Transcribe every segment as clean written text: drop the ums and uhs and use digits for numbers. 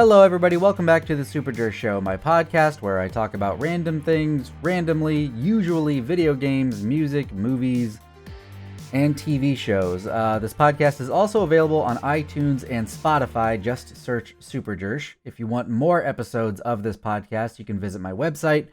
Hello, everybody. Welcome back to the SuperJersh Show, my podcast where I talk about random things, randomly, usually video games, music, movies, and TV shows. This podcast is also available on iTunes and Spotify. Just search SuperJersh. If you want more episodes of this podcast, you can visit my website,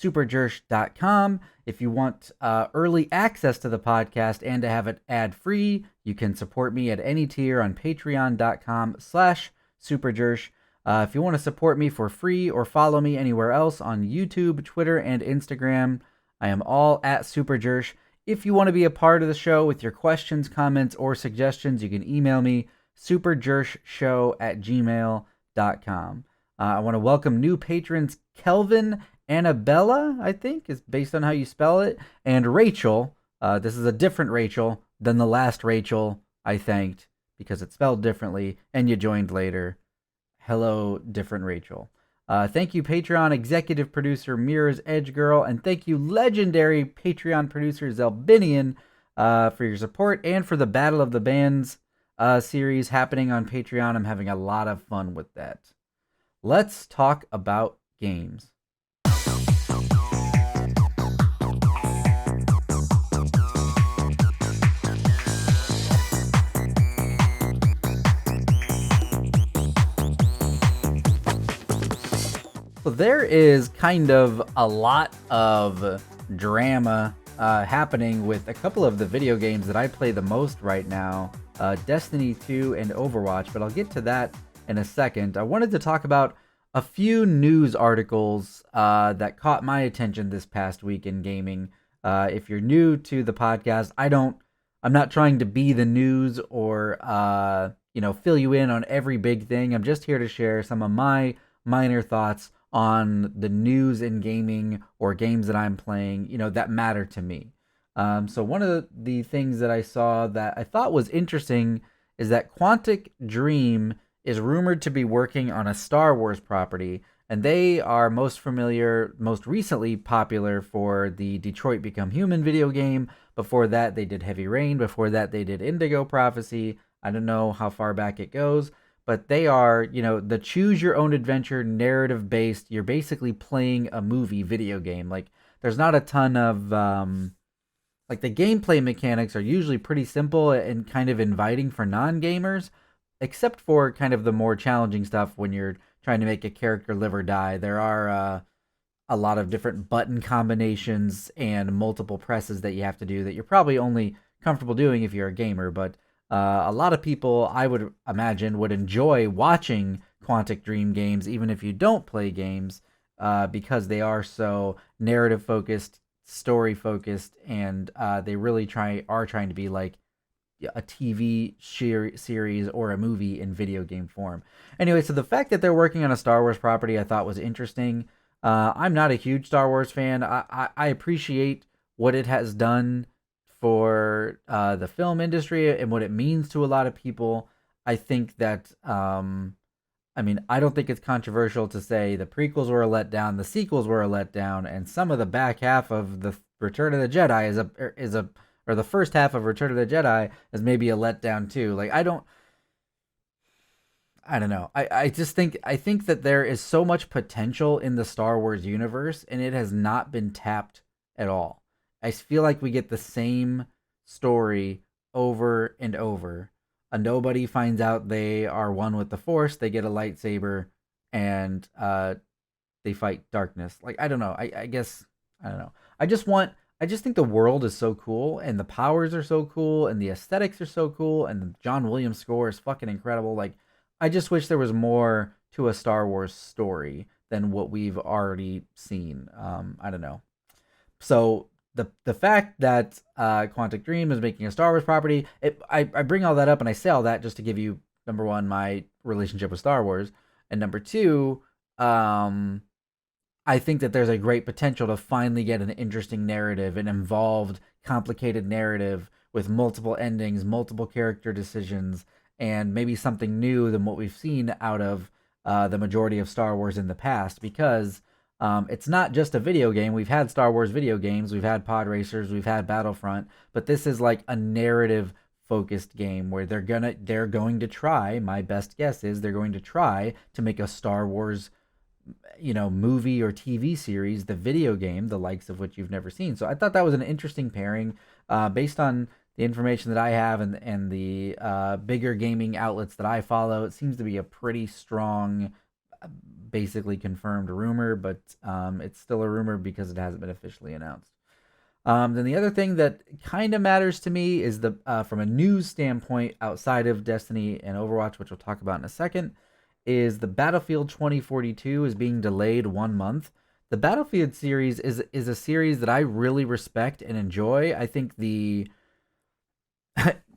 SuperJersh.com. If you want early access to the podcast and to have it ad-free, you can support me at any tier on patreon.com/SuperJersh. If you want to support me for free or follow me anywhere else on YouTube, Twitter, and Instagram, I am all at SuperJersh. If you want to be a part of the show with your questions, comments, or suggestions, you can email me, SuperJershShow@gmail.com. I want to welcome new patrons Kelvin, Annabellae, I think, is based on how you spell it, and Rachel. This is a different Rachel than the last Rachel I thanked because it's spelled differently, and you joined later. Hello, different Rachel. Thank you, Patreon executive producer Mirror's Edge Girl, and thank you, legendary Patreon producer Zelbinian, for your support and for the Battle of the Bands series happening on Patreon. I'm having a lot of fun with that. Let's talk about games. There is kind of a lot of drama happening with a couple of the video games that I play the most right now, Destiny 2 and Overwatch, but I'll get to that in a second. I wanted to talk about a few news articles that caught my attention this past week in gaming. If you're new to the podcast, I'm not trying to be the news or fill you in on every big thing. I'm just here to share some of my minor thoughts on the news in gaming or games that I'm playing, that matter to me. So one of the things that I saw that I thought was interesting is that Quantic Dream is rumored to be working on a Star Wars property, and they are most recently popular for the Detroit Become Human video game. Before that, they did Heavy Rain. Before that, they did Indigo Prophecy. I don't know how far back it goes, but they are, the choose your own adventure narrative based. You're basically playing a movie video game. Like, there's not a ton of, the gameplay mechanics are usually pretty simple and kind of inviting for non-gamers, except for kind of the more challenging stuff when you're trying to make a character live or die. There are a lot of different button combinations and multiple presses that you have to do that you're probably only comfortable doing if you're a gamer, but a lot of people, I would imagine, would enjoy watching Quantic Dream games, even if you don't play games, because they are so narrative-focused, story-focused, and they really are trying to be like a TV series or a movie in video game form. Anyway, so the fact that they're working on a Star Wars property I thought was interesting. I'm not a huge Star Wars fan. I appreciate what it has done for the film industry and what it means to a lot of people. I think that, I don't think it's controversial to say the prequels were a letdown, the sequels were a letdown, and some of the back half of the Return of the Jedi or the first half of Return of the Jedi is maybe a letdown too. Like, I don't know. I think that there is so much potential in the Star Wars universe, and it has not been tapped at all. I feel like we get the same story over and over. A nobody finds out they are one with the Force, they get a lightsaber, and they fight darkness. Like, I don't know. I guess, I don't know. I just think the world is so cool, and the powers are so cool, and the aesthetics are so cool, and the John Williams score is fucking incredible. Like, I just wish there was more to a Star Wars story than what we've already seen. I don't know. So the fact that Quantic Dream is making a Star Wars property, I bring all that up and I say all that just to give you, number one, my relationship with Star Wars, and number two, I think that there's a great potential to finally get an interesting narrative, an involved, complicated narrative with multiple endings, multiple character decisions, and maybe something new than what we've seen out of the majority of Star Wars in the past, because it's not just a video game. We've had Star Wars video games, we've had Pod Racers, we've had Battlefront, but this is like a narrative focused game where they're going to try, my best guess is they're going to try to make a Star Wars, movie or TV series, the video game, the likes of which you've never seen. So I thought that was an interesting pairing, based on the information that I have and the bigger gaming outlets that I follow. It seems to be a pretty strong, basically confirmed rumor, but it's still a rumor because it hasn't been officially announced. Then the other thing that kind of matters to me is the from a news standpoint outside of Destiny and Overwatch, which we'll talk about in a second, is the Battlefield 2042 is being delayed 1 month. The Battlefield series is a series that I really respect and enjoy. I think the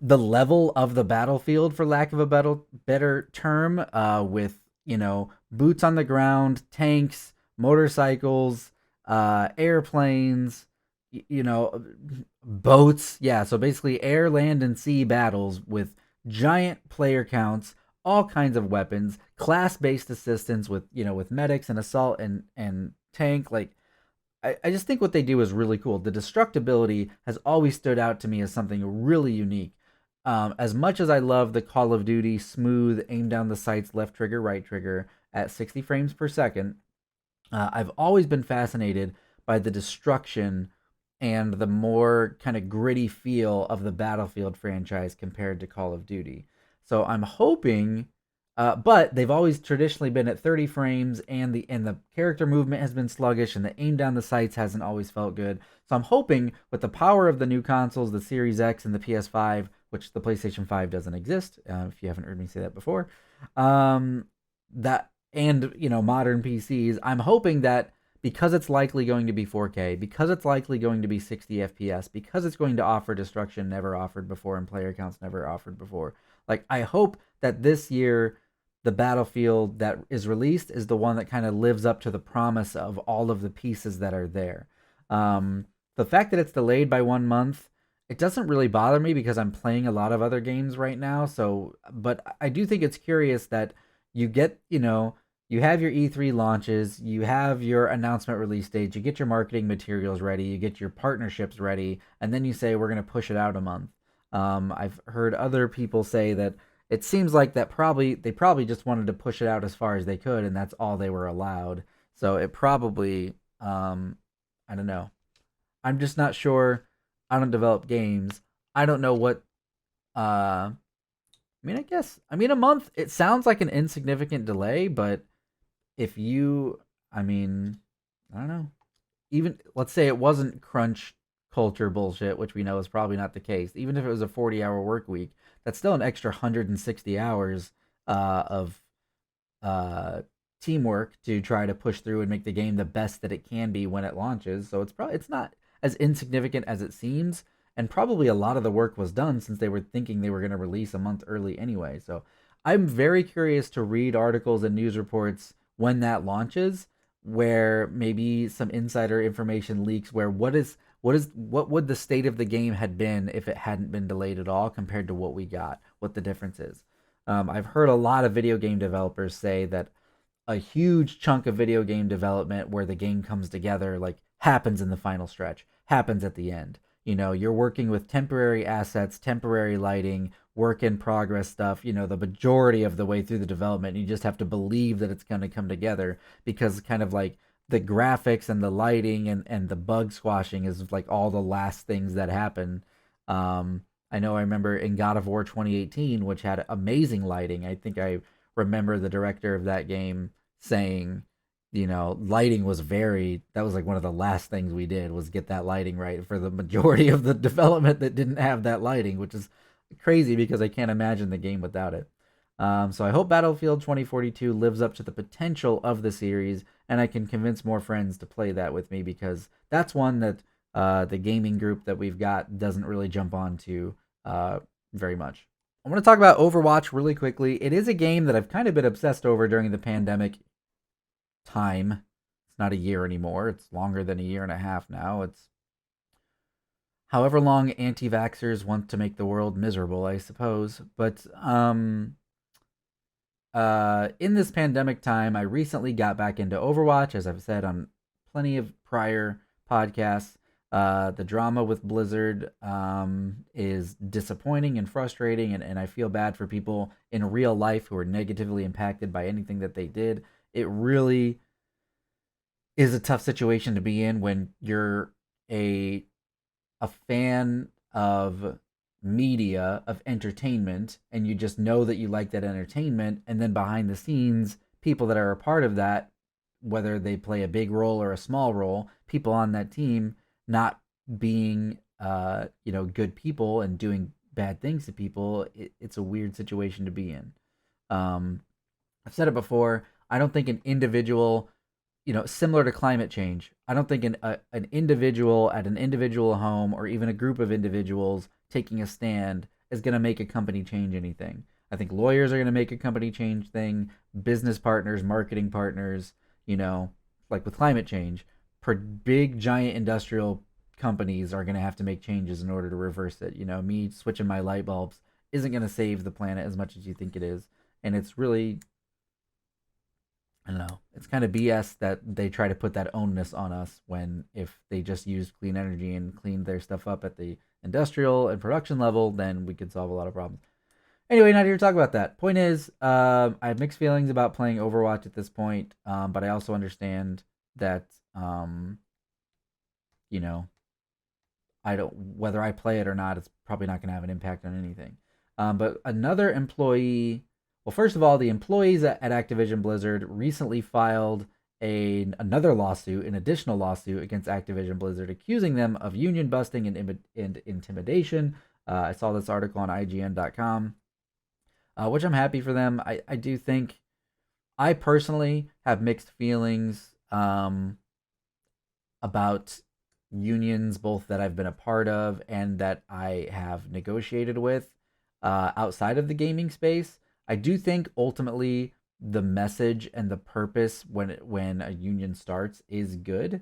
level of the battlefield, for lack of a better term, with boots on the ground, tanks, motorcycles, airplanes, boats. Yeah, so basically air, land, and sea battles with giant player counts, all kinds of weapons, class-based assistance with medics and assault and tank. Like, I just think what they do is really cool. The destructibility has always stood out to me as something really unique. As much as I love the Call of Duty smooth aim down the sights, left trigger, right trigger at 60 frames per second, I've always been fascinated by the destruction and the more kind of gritty feel of the Battlefield franchise compared to Call of Duty. So I'm hoping, but they've always traditionally been at 30 frames, and the character movement has been sluggish, and the aim down the sights hasn't always felt good. So I'm hoping with the power of the new consoles, the Series X and the PS5, which the PlayStation 5 doesn't exist, if you haven't heard me say that before, that and modern PCs, I'm hoping that because it's likely going to be 4K, because it's likely going to be 60 FPS, because it's going to offer destruction never offered before and player counts never offered before. Like, I hope that this year the Battlefield that is released is the one that kind of lives up to the promise of all of the pieces that are there. The fact that it's delayed by 1 month, it doesn't really bother me because I'm playing a lot of other games right now. So, but I do think it's curious that you get, you have your E3 launches, you have your announcement release dates, you get your marketing materials ready, you get your partnerships ready, and then you say we're going to push it out a month. I've heard other people say that it seems like they probably just wanted to push it out as far as they could, and that's all they were allowed. So it probably, I don't know. I'm just not sure. I don't develop games. I don't know what. I mean, a month. It sounds like an insignificant delay, but if you, I mean, I don't know. Even let's say it wasn't crunch culture bullshit, which we know is probably not the case. Even if it was a 40-hour work week, that's still an extra 160 hours of teamwork to try to push through and make the game the best that it can be when it launches. So it's not as insignificant as it seems, and probably a lot of the work was done since they were thinking they were going to release a month early anyway. So I'm very curious to read articles and news reports when that launches, where maybe some insider information leaks where what would the state of the game had been if it hadn't been delayed at all compared to what we got, what the difference is. I've heard a lot of video game developers say that a huge chunk of video game development where the game comes together like happens in the final stretch, happens at the end. You're working with temporary assets, temporary lighting, work in progress stuff, the majority of the way through the development. You just have to believe that it's going to come together because kind of like the graphics and the lighting and the bug squashing is like all the last things that happen. I remember in God of War 2018, which had amazing lighting. I think I remember the director of that game saying, lighting was that was like one of the last things we did was get that lighting right for the majority of the development that didn't have that lighting, which is crazy because I can't imagine the game without it. So I hope Battlefield 2042 lives up to the potential of the series, and I can convince more friends to play that with me because that's one that the gaming group that we've got doesn't really jump onto very much. I want to talk about Overwatch really quickly. It is a game that I've kind of been obsessed over during the pandemic time. It's not a year anymore. It's longer than a year and a half now. It's however long anti-vaxxers want to make the world miserable, I suppose. But in this pandemic time, I recently got back into Overwatch, as I've said on plenty of prior podcasts. The drama with Blizzard is disappointing and frustrating, and I feel bad for people in real life who are negatively impacted by anything that they did. It really is a tough situation to be in when you're a a fan of media, of entertainment, and you just know that you like that entertainment, and then behind the scenes, people that are a part of that, whether they play a big role or a small role, people on that team not being good people and doing bad things to people, it's a weird situation to be in. um I've said it before. I don't think an individual, similar to climate change, I don't think an individual at an individual home or even a group of individuals taking a stand is going to make a company change anything. I think lawyers are going to make a company change thing, business partners, marketing partners, you know, like with climate change, big giant industrial companies are going to have to make changes in order to reverse it. Me switching my light bulbs isn't going to save the planet as much as you think it is. And it's really, I don't know. It's kind of BS that they try to put that onus on us when if they just used clean energy and cleaned their stuff up at the industrial and production level, then we could solve a lot of problems. Anyway, not here to talk about that. Point is, I have mixed feelings about playing Overwatch at this point, but I also understand that, you know, I don't whether I play it or not, it's probably not going to have an impact on anything. But another employee, well, first of all, the employees at Activision Blizzard recently filed another lawsuit, an additional lawsuit against Activision Blizzard, accusing them of union busting and intimidation. I saw this article on IGN.com, which I'm happy for them. I do think I personally have mixed feelings about unions, both that I've been a part of and that I have negotiated with outside of the gaming space. I do think ultimately the message and the purpose when a union starts is good.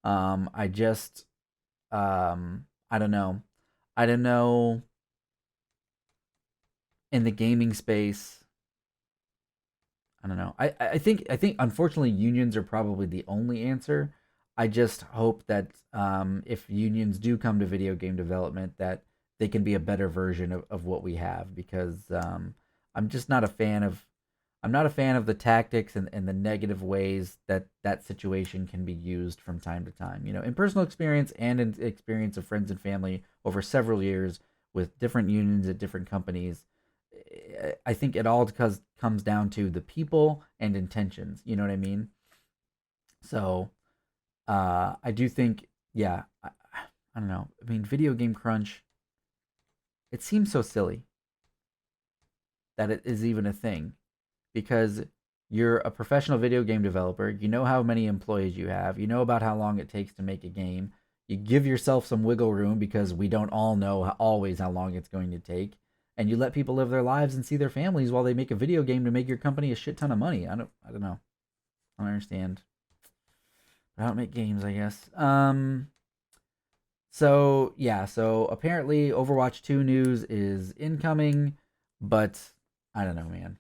I just I don't know. I don't know in the gaming space. I don't know. I think unfortunately unions are probably the only answer. I just hope that if unions do come to video game development, that they can be a better version of what we have, because I'm just not a fan of I'm not a fan of the tactics and the negative ways that that situation can be used from time to time. In personal experience and in experience of friends and family over several years with different unions at different companies, I think it all comes down to the people and intentions. You know what I mean? So I do think, yeah, I don't know. I mean, video game crunch. It seems so silly that it is even a thing, because you're a professional video game developer. You know how many employees you have. You know about how long it takes to make a game. You give yourself some wiggle room because we don't all know always how long it's going to take. And you let people live their lives and see their families while they make a video game to make your company a shit ton of money. I don't know. I don't understand. I don't make games, I guess. So yeah, so apparently Overwatch 2 news is incoming, but I don't know, man.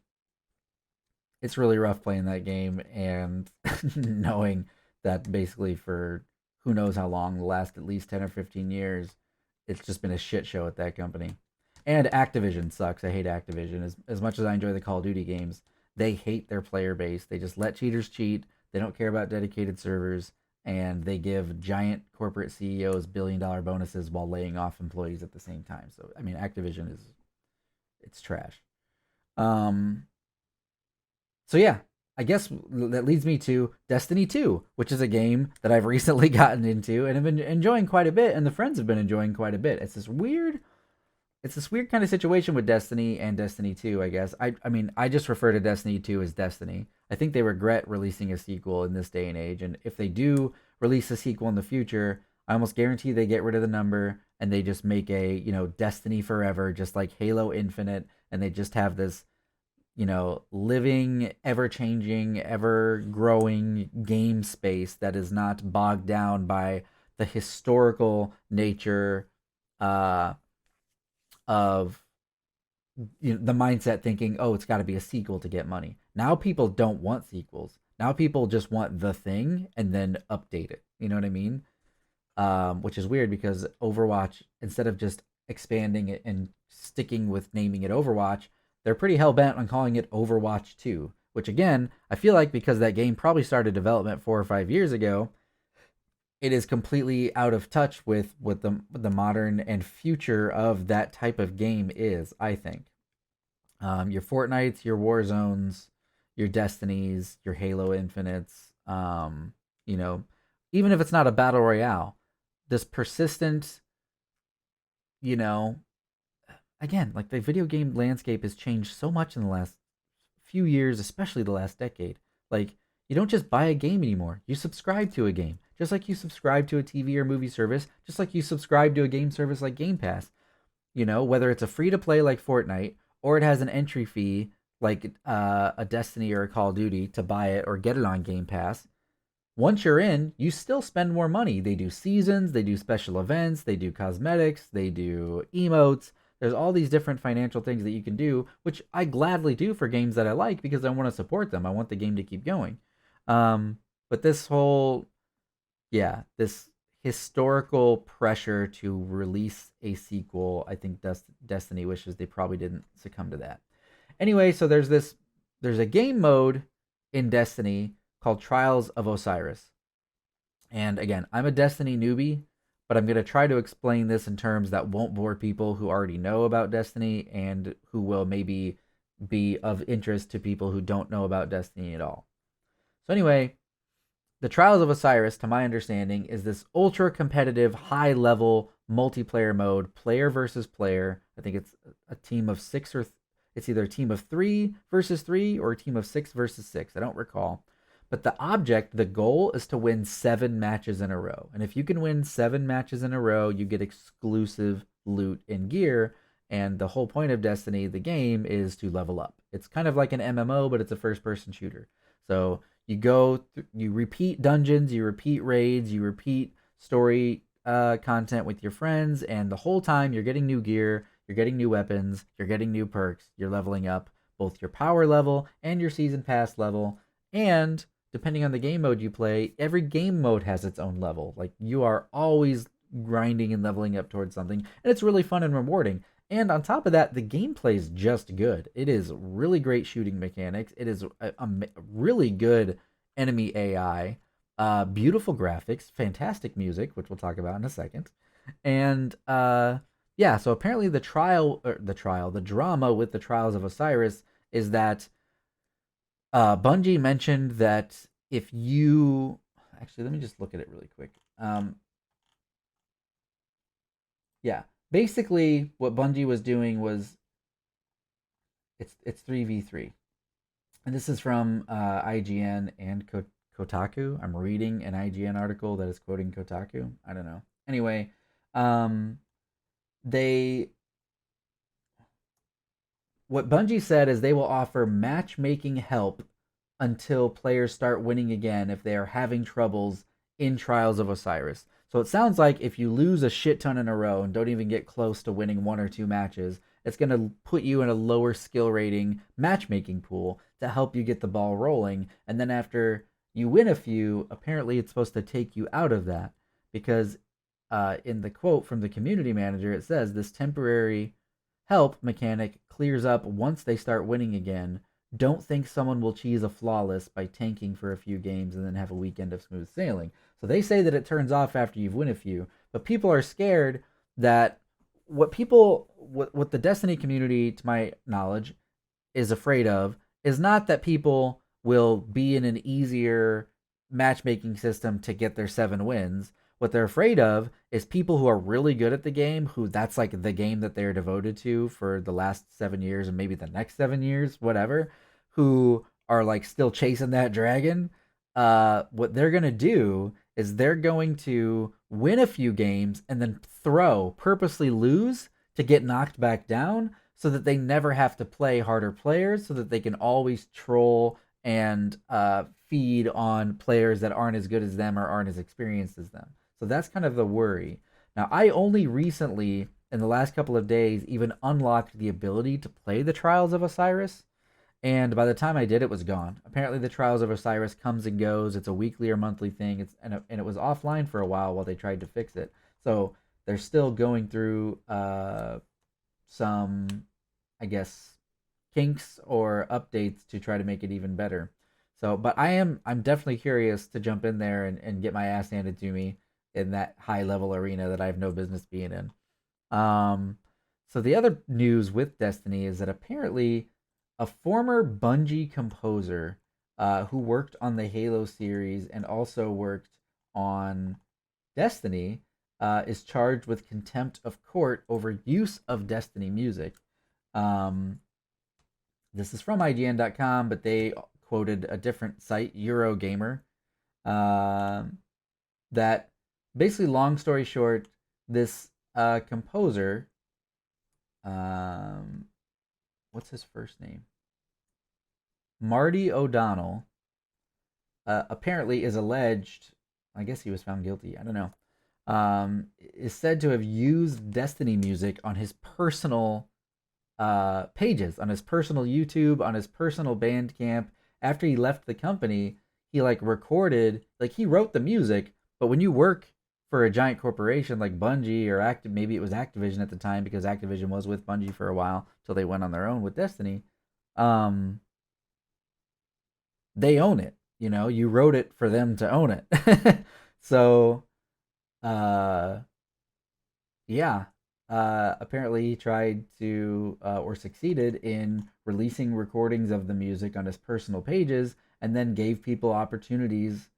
It's really rough playing that game and knowing that basically for who knows how long, the last at least 10 or 15 years, it's just been a shit show at that company. And Activision sucks. I hate Activision. As much as I enjoy the Call of Duty games, they hate their player base. They just let cheaters cheat. They don't care about dedicated servers, and they give giant corporate CEOs $1 billion bonuses while laying off employees at the same time. So I mean, Activision it's trash. Um, so yeah, I guess that leads me to Destiny 2, which is a game that I've recently gotten into and have been enjoying quite a bit, and the friends have been enjoying quite a bit. It's this weird kind of situation with Destiny and Destiny 2, I guess. I mean, I just refer to Destiny 2 as Destiny. I think they regret releasing a sequel in this day and age, and if they do release a sequel in the future, I almost guarantee they get rid of the number and they just make Destiny Forever, just like Halo Infinite, and they just have this, living, ever changing, ever growing game space that is not bogged down by the historical nature of the mindset thinking, oh, it's got to be a sequel to get money. Now people don't want sequels. Now people just want the thing and then update it. You know what I mean? which is weird because Overwatch, instead of just expanding it and sticking with naming it Overwatch, they're pretty hell bent on calling it Overwatch 2. Which again, I feel like because that game probably started development 4 or 5 years ago, it is completely out of touch with what the modern and future of that type of game is. I think your Fortnites, your Warzones, your Destinies, your Halo Infinites, you know, even if it's not a battle royale, this persistent, you know, again, like the video game landscape has changed so much in the last few years, especially the last decade. Like, you don't just buy a game anymore. You subscribe to a game. Just like you subscribe to a TV or movie service, just like you subscribe to a game service like Game Pass. You know, whether it's a free to play like Fortnite or it has an entry fee like a Destiny or a Call of Duty to buy it or get it on Game Pass. Once you're in, you still spend more money. They do seasons, they do special events, they do cosmetics, they do emotes. There's all these different financial things that you can do, which I gladly do for games that I like because I want to support them. I want the game to keep going. But this whole, yeah, this historical pressure to release a sequel, I think Destiny wishes they probably didn't succumb to that. Anyway, so there's a game mode in Destiny called Trials of Osiris. And again, I'm a Destiny newbie, but I'm going to try to explain this in terms that won't bore people who already know about Destiny and who will maybe be of interest to people who don't know about Destiny at all. So anyway, the Trials of Osiris, to my understanding, is this ultra competitive, high level multiplayer mode, player versus player. I think it's a team of six, or it's either a team of 3 versus 3 or a team of 6 versus 6. I don't recall. But the goal is to win 7 matches in a row. And if you can win 7 matches in a row, you get exclusive loot and gear. And the whole point of Destiny, the game, is to level up. It's kind of like an MMO, but it's a first-person shooter. So you repeat dungeons, you repeat raids, you repeat story content with your friends, and the whole time you're getting new gear, you're getting new weapons, you're getting new perks, you're leveling up both your power level and your season pass level, and depending on the game mode you play, every game mode has its own level. Like, you are always grinding and leveling up towards something, and it's really fun and rewarding. And on top of that, the gameplay is just good. It is really great shooting mechanics. It is a really good enemy AI, beautiful graphics, fantastic music, which we'll talk about in a second. And yeah, so apparently the drama with the Trials of Osiris is that Bungie mentioned that if you actually, let me just look at it really quick. Yeah, basically what Bungie was doing was it's 3v3, and this is from IGN and Kotaku. I'm reading an IGN article that is quoting Kotaku. I don't know. Anyway, they what Bungie said is they will offer matchmaking help until players start winning again if they are having troubles in Trials of Osiris. So it sounds like if you lose a shit ton in a row and don't even get close to winning 1 or 2 matches, it's going to put you in a lower skill rating matchmaking pool to help you get the ball rolling. And then after you win a few, apparently it's supposed to take you out of that. Because in the quote from the community manager, it says this temporary help mechanic clears up once they start winning again. Don't think someone will cheese a flawless by tanking for a few games and then have a weekend of smooth sailing. So they say that it turns off after you've won a few, but people are scared that what the Destiny community, to my knowledge, is afraid of is not that people will be in an easier matchmaking system to get their 7 wins. What they're afraid of is people who are really good at the game, who that's like the game that they're devoted to for the last 7 years and maybe the next 7 years, whatever, who are like still chasing that dragon. What they're going to do is they're going to win a few games and then purposely lose to get knocked back down so that they never have to play harder players, so that they can always troll and feed on players that aren't as good as them or aren't as experienced as them. So that's kind of the worry. Now, I only recently, in the last couple of days, even unlocked the ability to play the Trials of Osiris. And by the time I did, it was gone. Apparently, the Trials of Osiris comes and goes. It's a weekly or monthly thing. And it was offline for a while they tried to fix it. So they're still going through some, I guess, kinks or updates to try to make it even better. So, but I'm definitely curious to jump in there and get my ass handed to me in that high level arena that I have no business being in. Um, so the other news with Destiny is that apparently a former Bungie composer who worked on the Halo series and also worked on Destiny is charged with contempt of court over use of Destiny music. This is from IGN.com, but they quoted a different site, Eurogamer, that basically, long story short, this composer, what's his first name? Marty O'Donnell, apparently is alleged, I guess he was found guilty, I don't know, is said to have used Destiny music on his personal pages, on his personal YouTube, on his personal Bandcamp. After he left the company, he recorded, he wrote the music, but when you work for a giant corporation like Bungie or maybe it was Activision at the time, because Activision was with Bungie for a while till they went on their own with Destiny, they own it. You wrote it for them to own it. So, yeah. Apparently he tried to, or succeeded in releasing recordings of the music on his personal pages and then gave people opportunities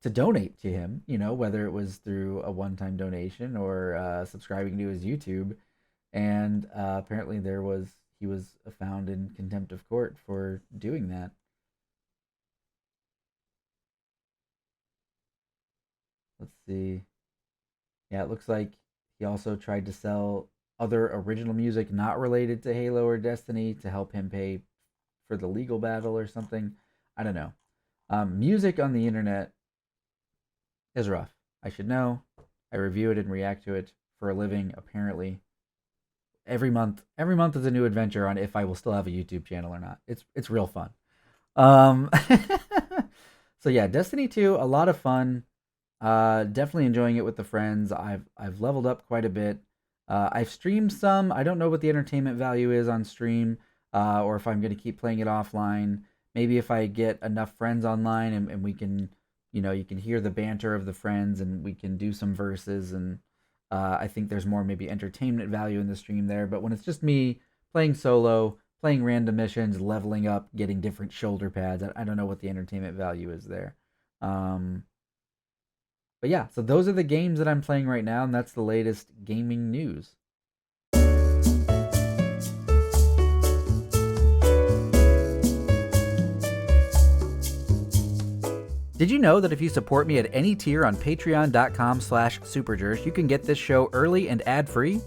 to donate to him, whether it was through a one-time donation or subscribing to his YouTube. And apparently he was found in contempt of court for doing that. Let's see. Yeah, it looks like he also tried to sell other original music not related to Halo or Destiny to help him pay for the legal battle or something. I don't know. Music on the internet is rough. I should know. I review it and react to it for a living, apparently. Every month is a new adventure on if I will still have a YouTube channel or not. It's real fun. So yeah, Destiny 2, a lot of fun. Definitely enjoying it with the friends. I've leveled up quite a bit. I've streamed some. I don't know what the entertainment value is on stream, or if I'm going to keep playing it offline. Maybe if I get enough friends online and we can, you can hear the banter of the friends and we can do some verses, and I think there's more maybe entertainment value in the stream there. But when it's just me playing solo, playing random missions, leveling up, getting different shoulder pads, I don't know what the entertainment value is there. But yeah, so those are the games that I'm playing right now, and that's the latest gaming news. Did you know that if you support me at any tier on patreon.com/SuperJersh, you can get this show early and ad-free?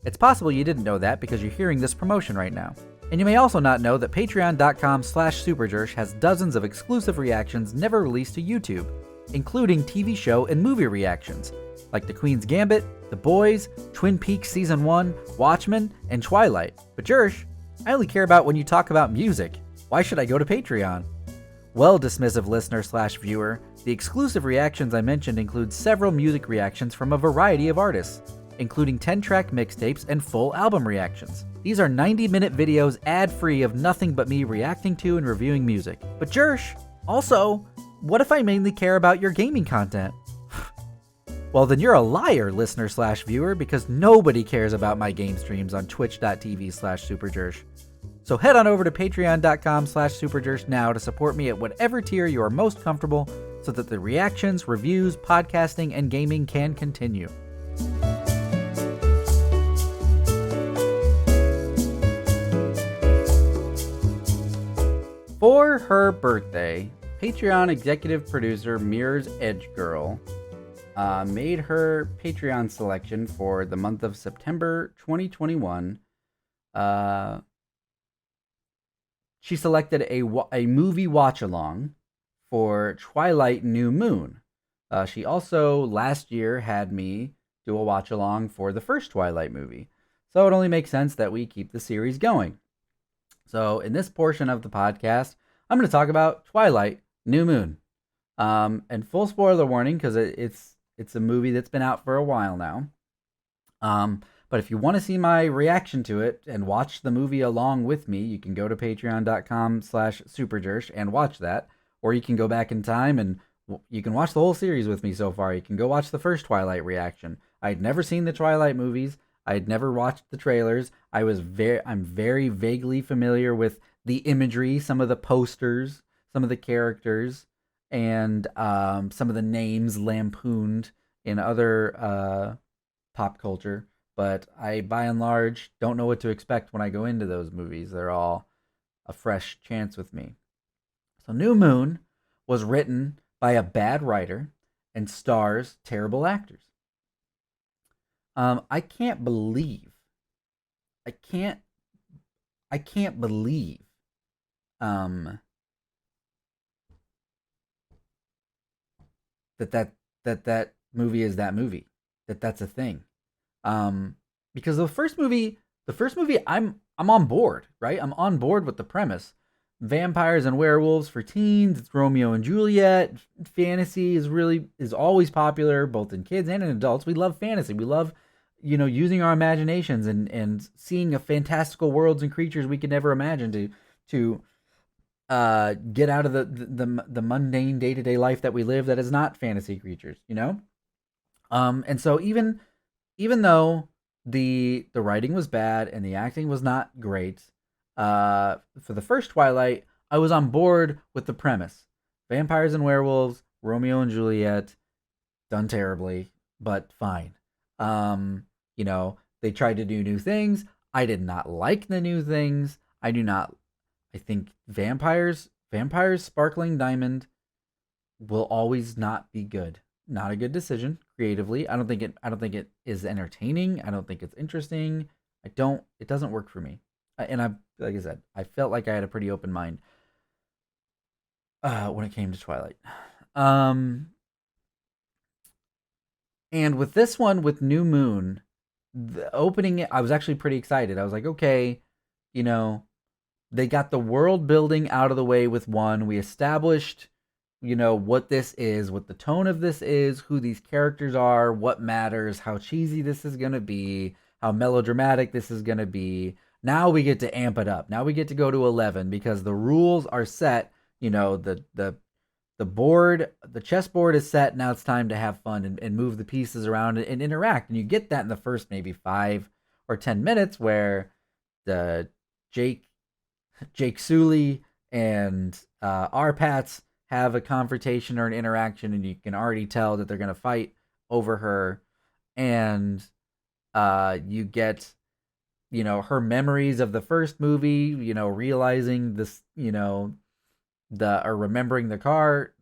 It's possible you didn't know that because you're hearing this promotion right now. And you may also not know that patreon.com/SuperJersh has dozens of exclusive reactions never released to YouTube, including TV show and movie reactions, like The Queen's Gambit, The Boys, Twin Peaks Season 1, Watchmen, and Twilight. But Jersh, I only care about when you talk about music. Why should I go to Patreon? Well, dismissive listener/viewer, the exclusive reactions I mentioned include several music reactions from a variety of artists, including 10-track mixtapes and full album reactions. These are 90-minute videos ad-free of nothing but me reacting to and reviewing music. But Jersh, also, what if I mainly care about your gaming content? Well, then you're a liar, listener/viewer, because nobody cares about my game streams on twitch.tv/SuperJersh. So head on over to patreon.com/SuperJersh now to support me at whatever tier you are most comfortable so that the reactions, reviews, podcasting, and gaming can continue. For her birthday, Patreon executive producer Mirror's Edge Girl made her Patreon selection for the month of September 2021. She selected a movie watch-along for Twilight New Moon. She also, last year, had me do a watch-along for the first Twilight movie. So it only makes sense that we keep the series going. So in this portion of the podcast, I'm going to talk about Twilight, New Moon. And full spoiler warning because it's a movie that's been out for a while now. But if you want to see my reaction to it and watch the movie along with me, you can go to patreon.com/SuperJersh and watch that. Or you can go back in time and you can watch the whole series with me so far. You can go watch the first Twilight reaction. I had never seen the Twilight movies. I had never watched the trailers. I'm very vaguely familiar with the imagery, some of the posters, some of the characters, and some of the names lampooned in other pop culture. But I, by and large, don't know what to expect when I go into those movies. They're all a fresh chance with me. So New Moon was written by a bad writer and stars terrible actors. I can't believe, I can't, I can't believe, um, that movie is that movie, that's a thing. Because the first movie, I'm on board, right? I'm on board with the premise. Vampires and werewolves for teens. It's Romeo and Juliet. Fantasy is always popular, both in kids and in adults. We love fantasy. We love, using our imaginations and seeing a fantastical worlds and creatures we could never imagine to get out of the mundane day to day life that we live that is not fantasy creatures. And so even though the writing was bad and the acting was not great, for the first Twilight, I was on board with the premise. Vampires and werewolves, Romeo and Juliet, done terribly, but fine. They tried to do new things. I did not like the new things. I think vampires sparkling diamond will always not be good. Not a good decision creatively. I don't think it is entertaining. I don't think it's interesting. It doesn't work for me. And like I said, I felt like I had a pretty open mind when it came to Twilight. And with this one, with New Moon, the opening, I was actually pretty excited. I was like, okay, they got the world building out of the way with one. We established, what this is, what the tone of this is, who these characters are, what matters, how cheesy this is going to be, how melodramatic this is going to be. Now we get to amp it up. Now we get to go to 11 because the rules are set. The board, the chessboard is set. Now it's time to have fun and move the pieces around and interact. And you get that in the first maybe 5 or 10 minutes where the Jake Sully and Arpats have a confrontation or an interaction, and you can already tell that they're going to fight over her. And you get, her memories of the first movie, realizing this, or remembering the car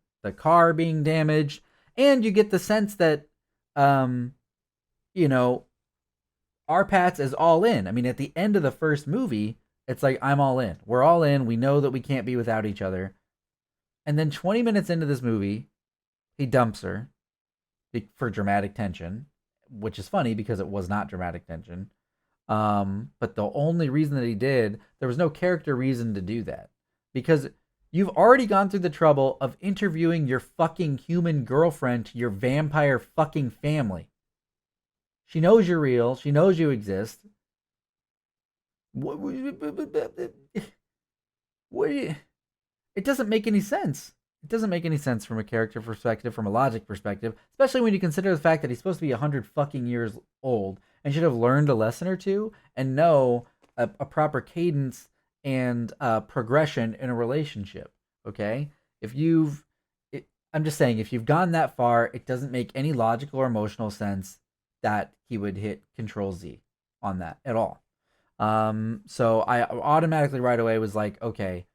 being damaged. And you get the sense that, Arpats is all in. I mean, at the end of the first movie, it's like, I'm all in. We're all in. We know that we can't be without each other. And then 20 minutes into this movie, he dumps her for dramatic tension, which is funny because it was not dramatic tension. But the only reason that he did, there was no character reason to do that. Because you've already gone through the trouble of interviewing your fucking human girlfriend to your vampire fucking family. She knows you're real. She knows you exist. What it doesn't make any sense. It doesn't make any sense from a character perspective, from a logic perspective, especially when you consider the fact that he's supposed to be 100 fucking years old and should have learned a lesson or two and know a proper cadence and progression in a relationship. Okay, I'm just saying, if you've gone that far, it doesn't make any logical or emotional sense that he would hit Control Z on that at all. So I automatically right away was like, okay,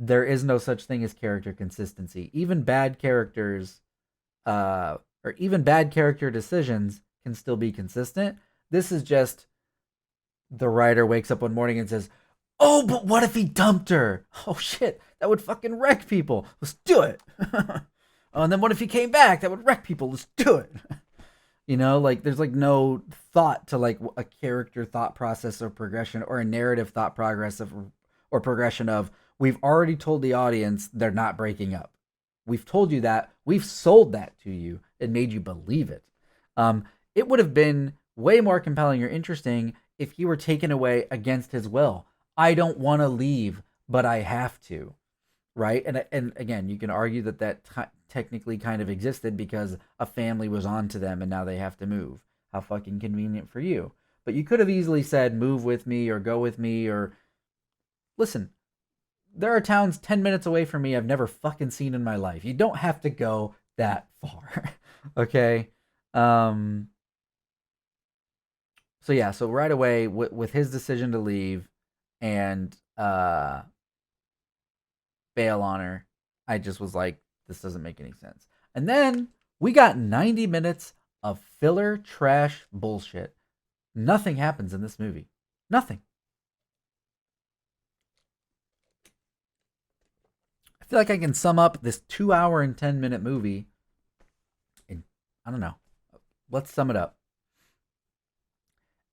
there is no such thing as character consistency. Even bad characters, or even bad character decisions can still be consistent. This is just the writer wakes up one morning and says, oh, but what if he dumped her? Oh shit, that would fucking wreck people. Let's do it. Oh, and then what if he came back? That would wreck people. Let's do it. There's no thought to a character thought process or progression or a narrative thought progress of or progression of, we've already told the audience they're not breaking up. We've told you that. We've sold that to you and made you believe it. It would have been way more compelling or interesting if he were taken away against his will. I don't want to leave, but I have to, right? And again, you can argue that technically kind of existed because a family was on to them and now they have to move. How fucking convenient for you. But you could have easily said, move with me or go with me or... Listen, there are towns 10 minutes away from me I've never fucking seen in my life. You don't have to go that far. Okay? So yeah, so right away with his decision to leave and bail on her, I just was like, this doesn't make any sense. And then we got 90 minutes of filler trash bullshit. Nothing happens in this movie. Nothing. I feel like I can sum up this 2 hour and 10-minute movie in, I don't know. Let's sum it up.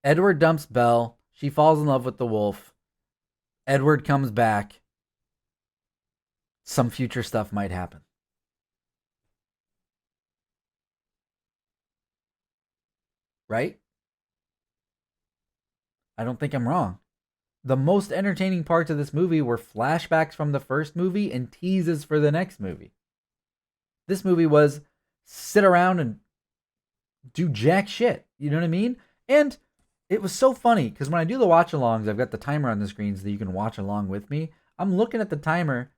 Edward dumps Belle. She falls in love with the wolf. Edward comes back. Some future stuff might happen. Right? I don't think I'm wrong. The most entertaining parts of this movie were flashbacks from the first movie and teases for the next movie. This movie was sit around and do jack shit. You know what I mean? And it was so funny because when I do the watch alongs, I've got the timer on the screen so that you can watch along with me. I'm looking at the timer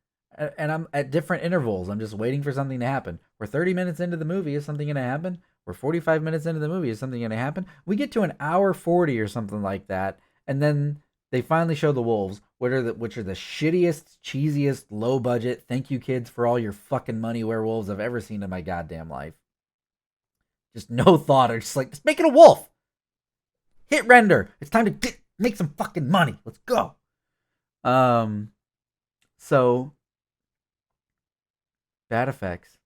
and I'm at different intervals. I'm just waiting for something to happen. We're 30 minutes into the movie. Is something going to happen? We're 45 minutes into the movie. Is something going to happen? We get to an hour 40 or something like that. And then they finally show the wolves, which are the shittiest, cheesiest, low budget, thank you kids for all your fucking money werewolves I've ever seen in my goddamn life. Just no thought, or just like, just make it a wolf. Hit render. It's time to make some fucking money. Let's go. So bad effects.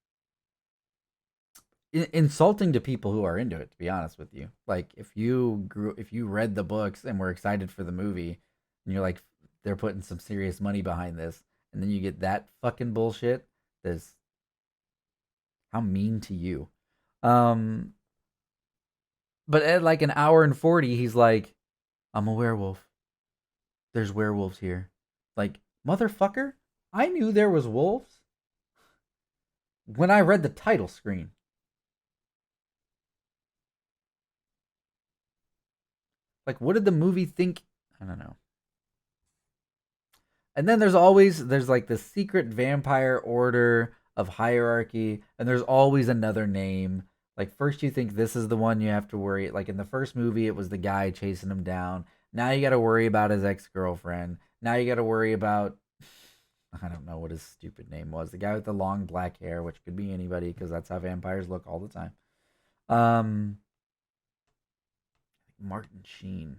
Insulting to people who are into it, to be honest with you. Like, if you read the books and were excited for the movie, and you're like, they're putting some serious money behind this, and then you get that fucking bullshit, this, how mean to you. But at like an hour and 40, he's like, I'm a werewolf. There's werewolves here. Like, motherfucker, I knew there was wolves when I read the title screen. Like, what did the movie think? I don't know. And then there's like the secret vampire order of hierarchy, and there's always another name. Like, first you think this is the one you have to worry. Like, in the first movie, it was the guy chasing him down. Now you got to worry about his ex-girlfriend. Now you got to worry about, I don't know what his stupid name was. The guy with the long black hair, which could be anybody because that's how vampires look all the time. Martin Sheen.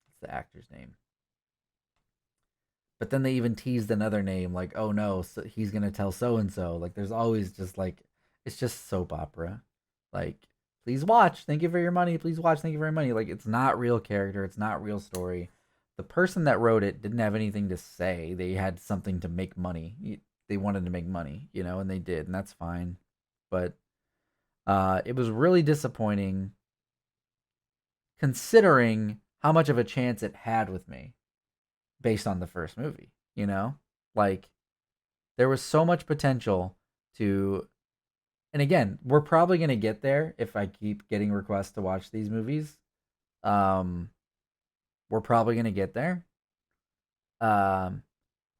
That's the actor's name. But then they even teased another name, like, oh no, so he's gonna tell so and so. Like, there's always just like, it's just soap opera. Like, please watch, thank you for your money. Please watch, thank you for your money. Like, it's not real character, it's not real story. The person that wrote it didn't have anything to say. They had something to make money. They wanted to make money, and they did, and that's fine. But it was really disappointing, considering how much of a chance it had with me based on the first movie, like, there was so much potential to, and again, we're probably going to get there if I keep getting requests to watch these movies. We're probably going to get there. But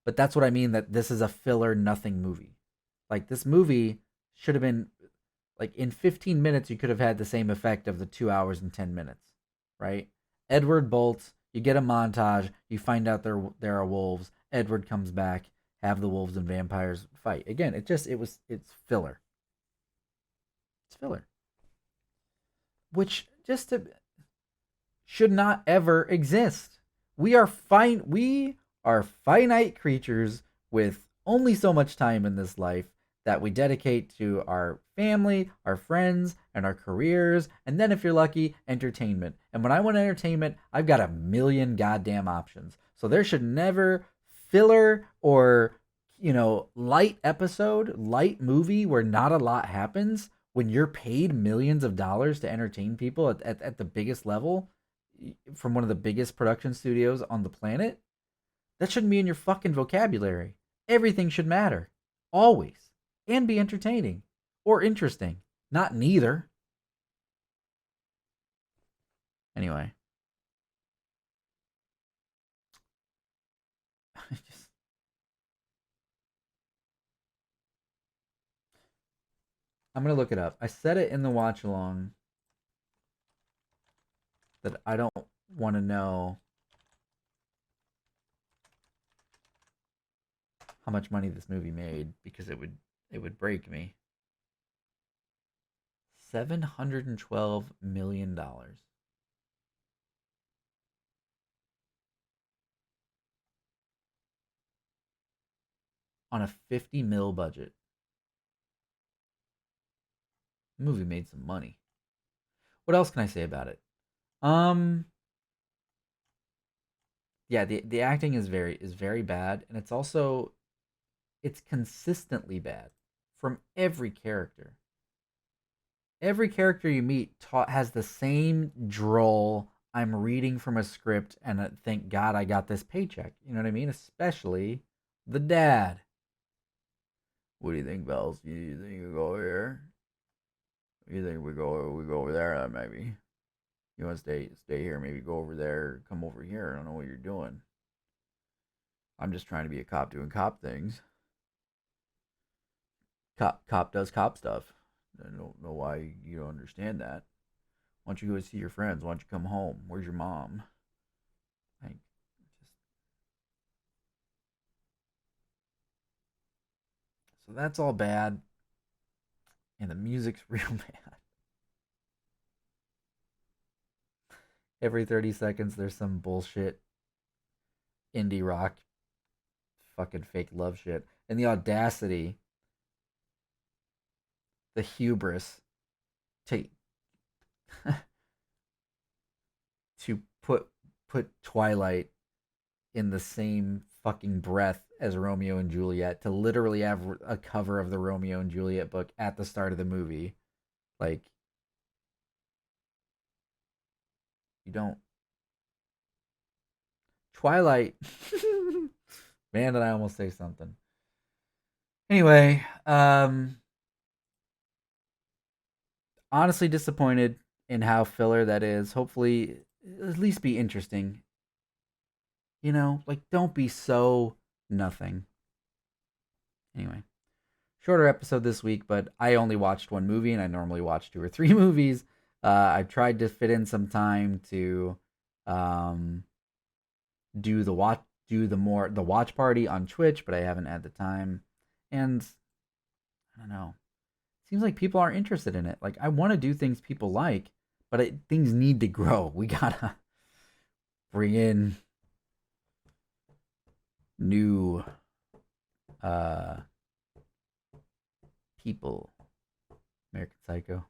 that's what I mean, that this is a filler nothing movie. Like, this movie should have been, like, in 15 minutes, you could have had the same effect of the 2 hours and 10 minutes. Right? Edward bolts, you get a montage, you find out there are wolves, Edward comes back, have the wolves and vampires fight. Again, it's filler. It's filler. Which should not ever exist. We are finite creatures with only so much time in this life. that we dedicate to our family, our friends, and our careers. And then, if you're lucky, entertainment. And when I want entertainment, I've got a million goddamn options. So there should never filler or, light episode, light movie where not a lot happens when you're paid millions of dollars to entertain people at the biggest level from one of the biggest production studios on the planet. That shouldn't be in your fucking vocabulary. Everything should matter. Always. And be entertaining. Or interesting. Not neither. Anyway. I'm going to look it up. I said it in the watch along that I don't want to know how much money this movie made because it would break me. $712 million. On a 50 mil budget. The movie made some money. What else can I say about it? Yeah, the acting is very bad, and it's consistently bad from every character. Every character you meet has the same droll, I'm reading from a script and thank God I got this paycheck. You know what I mean? Especially the dad. What do you think, Bells? You think you go here? You think we go over there? Maybe. You want to stay here? Maybe go over there. Come over here. I don't know what you're doing. I'm just trying to be a cop doing cop things. Cop does cop stuff. I don't know why you don't understand that. Why don't you go see your friends? Why don't you come home? Where's your mom? So that's all bad. And the music's real bad. Every 30 seconds there's some bullshit indie rock fucking fake love shit. And the audacity, the hubris to to put Twilight in the same fucking breath as Romeo and Juliet, to literally have a cover of the Romeo and Juliet book at the start of the movie. Like, you don't. Twilight. Man, did I almost say something. Anyway, honestly disappointed in how filler that is. Hopefully, at least be interesting. Don't be so nothing. Anyway, shorter episode this week, but I only watched one movie, and I normally watch 2 or 3 movies. I tried to fit in some time to do the watch party on Twitch, but I haven't had the time, and I don't know. It seems like people aren't interested in it. Like, I want to do things people like, but things need to grow. We gotta bring in new people. American Psycho.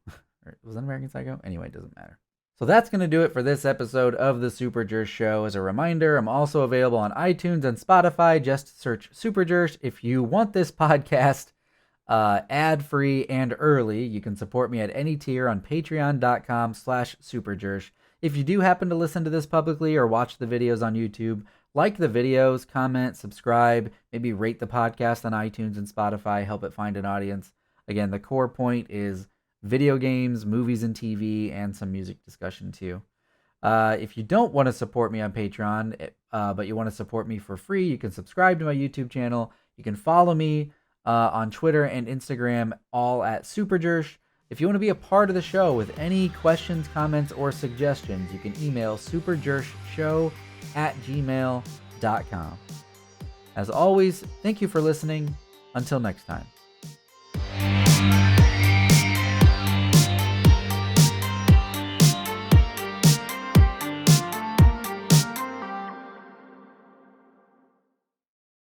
Was that American Psycho? Anyway, it doesn't matter. So that's going to do it for this episode of the SuperJersh Show. As a reminder, I'm also available on iTunes and Spotify. Just search SuperJersh. If you want this podcast ad-free and early, you can support me at any tier on patreon.com/SuperJersh. If you do happen to listen to this publicly or watch the videos on YouTube, like the videos, comment, subscribe, maybe rate the podcast on iTunes and Spotify, help it find an audience. Again, the core point is video games, movies and TV, and some music discussion too. If you don't want to support me on Patreon, but you want to support me for free, you can subscribe to my YouTube channel. You can follow me on Twitter and Instagram, all at SuperJersh. If you want to be a part of the show with any questions, comments, or suggestions, you can email SuperJershShow@gmail.com. As always, thank you for listening. Until next time.